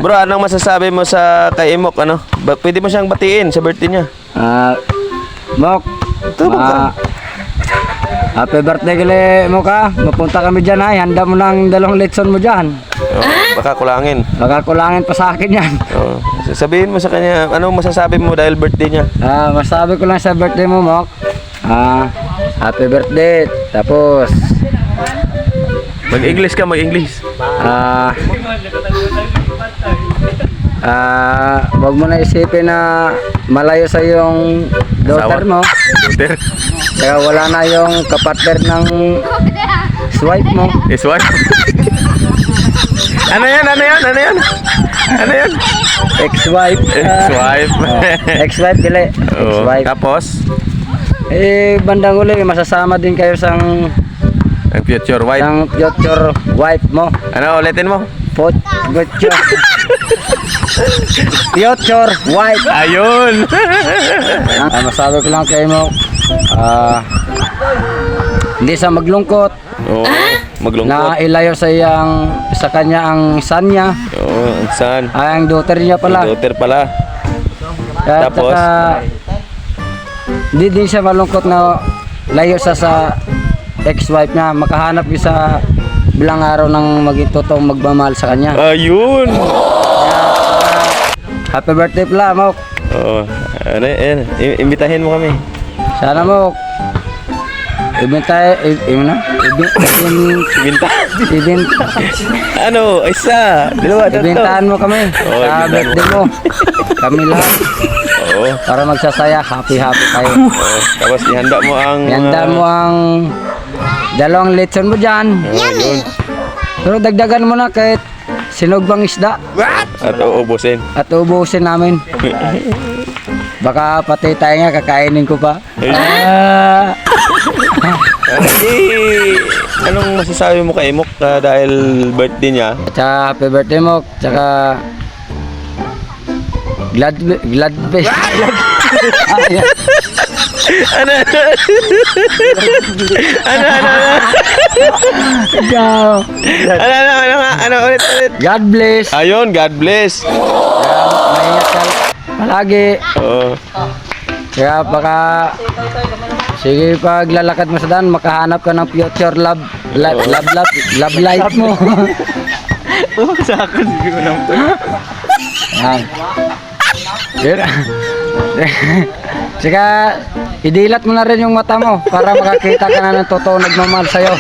Bro, anong masasabi mo sa kay Imok, ano? Pwede mo siyang batiin sa birthday niya. Mok, happy birthday kali mo ka. Mapunta kami dyan ay. Handa mo ng 2 litson mo dyan. Baka kulangin. Baka kulangin pa sa akin yan. Sabihin mo sa kanya, anong masasabi mo dahil birthday niya? Masabi ko lang sa birthday mo, Mok. Happy birthday. Tapos, Mag-English ka, mag-English. wag mo na isipin na malayo sa yung daughter mo. Daughter? Kaya wala na yung kapatid ng swipe mo. Is what? Ano yan? Ano yan? Ex-wife. Ex-wife. Ex-wife dili. Ex-wife. Tapos? Bandang uli, masasama din kayo sang Ang future wife. ng future wife mo. Ano, ulitin mo? Future. Future wife. Ayun! Masabi ko lang kayo mo, hindi sa maglungkot. Oo, maglungkot. Na ilayo sa kanya ang son niya. Oo, ang son. Ang daughter niya pala. Ang daughter pala. At Tapos? Hindi din siya malungkot na layo sa ex-wife niya. Makahanap niya sa bilang araw ng maging totoong magmamahal sa kanya. Ayun! Happy birthday pala, Mok. Oo, ano yan? Imbitahin mo kami. Sana, Mok. Ibinta. Ano? Isa, dalawa, tatlo. Ibintahan mo kami Oo, sa ibintahan birthday mo. Kami lahat. Oo. Para magsasaya, happy kayo. Oo. Tapos ihanda mo ang... Ihanda mo ang 2 litson mo dyan. Ayun. Pero dagdagan mo na kahit sinugbang isda At uubusin. at ubusin namin. Baka pati tayo nga kakainin ko pa. Anong masasabi mo kay Imok dahil birthday niya? Tsaka happy birthday mo. Tsaka glad Ano? Ano ulit? God bless. Ayun, God bless. Maingat ka palagi. Oo. Kaya baka sige pag lalakad mo sa daan makahanap ka ng future love life mo. Sa akin, hindi ko na. Yan. Saka idilat mo na rin yung mata mo para makakita ka na ng totoo nagmamahal sa'yo.